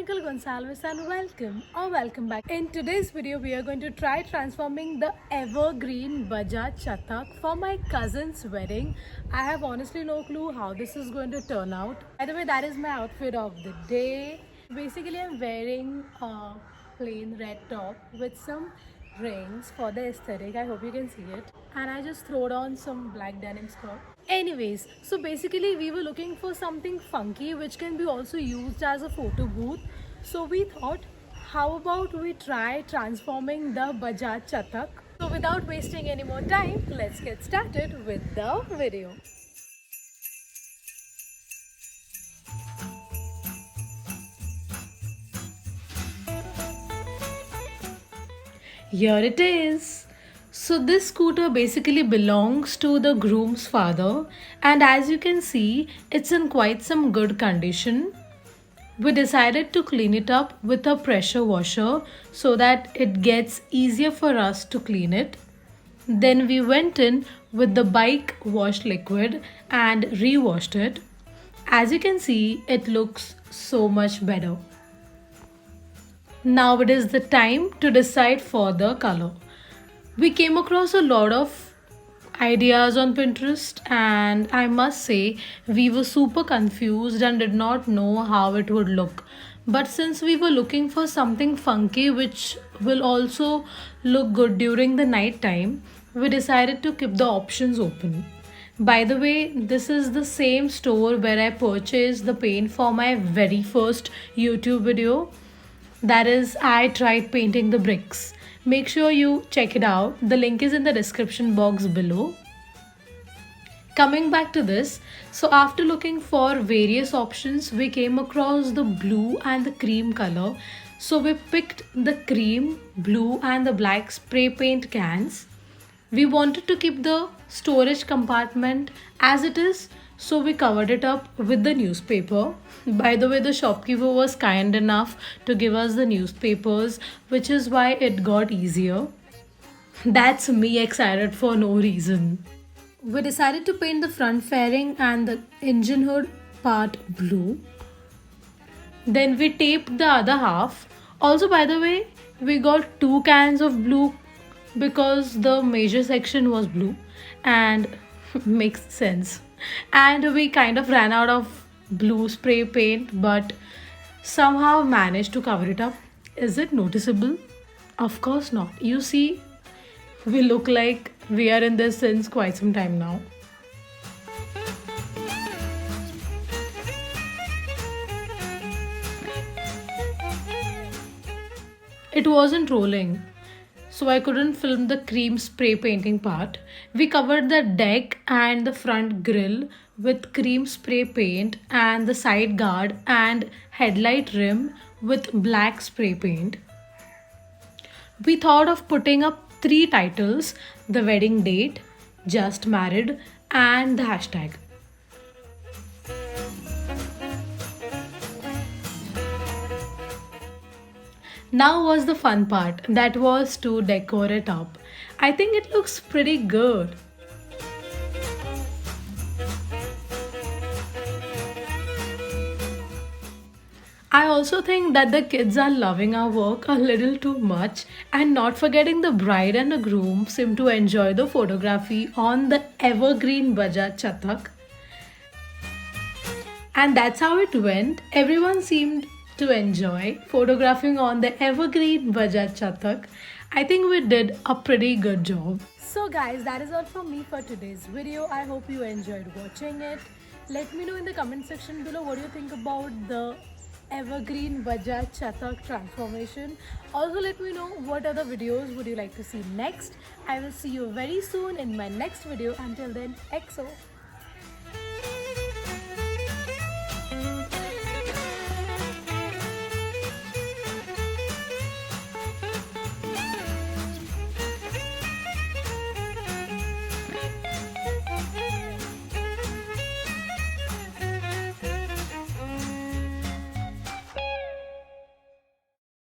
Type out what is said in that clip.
Michael Gonsalves and welcome back. In today's video, we are going to try transforming the Evergreen Bajaj Chetak for my cousin's wedding. I have honestly no clue how this is going to turn out. By the way, that is my outfit of the day. Basically, I'm wearing a plain red top with some rings for the aesthetic. I hope you can see it. And I just throwed on some black denim skirt. Anyways, so basically we were looking for something funky which can be also used as a photo booth. So we thought, how about we try transforming the Bajaj Chetak? So without wasting any more time, let's get started with the video. Here it is. So this scooter basically belongs to the groom's father, and as you can see, it's in quite some good condition. We decided to clean it up with a pressure washer so that it gets easier for us to clean it. Then we went in with the bike wash liquid and re-washed it. As you can see, it looks so much better. Now it is the time to decide for the color. We came across a lot of ideas on Pinterest, and I must say we were super confused and did not know how it would look. But since we were looking for something funky which will also look good during the night time, we decided to keep the options open. By the way, this is the same store where I purchased the paint for my very first YouTube video. That is, I tried painting the bricks. Make sure you check it out. The link is in the description box below. Coming back to this, so after looking for various options, we came across the blue and the cream color. So we picked the cream, blue and the black spray paint cans. We wanted to keep the storage compartment as it is, so we covered it up with the newspaper. By the way, the shopkeeper was kind enough to give us the newspapers, which is why it got easier. That's me excited for no reason. We decided to paint the front fairing and the engine hood part blue. Then we taped the other half. Also, by the way, we got 2 cans of blue because the major section was blue and makes sense. And we kind of ran out of blue spray paint but somehow managed to cover it up. Is it noticeable? Of course not. You see, we look like we are in this since quite some time now. It wasn't rolling, so I couldn't film the cream spray painting part. We covered the deck and the front grille with cream spray paint and the side guard and headlight rim with black spray paint. We thought of putting up 3 titles: the wedding date, just married, and the hashtag. Now was the fun part, that was to decorate it up. I think it looks pretty good. I also think that the kids are loving our work a little too much, and not forgetting the bride and the groom seem to enjoy the photography on the Evergreen Bajaj Chetak. And that's how it went. Everyone seemed to enjoy photographing on the Evergreen Bajaj Chetak. I think we did a pretty good job. So guys, that is all from me for today's video. I hope you enjoyed watching it. Let me know in the comment section below what do you think about the Evergreen Bajaj Chetak transformation. Also let me know what other videos would you like to see next. I will see you very soon in my next video. Until then, XO.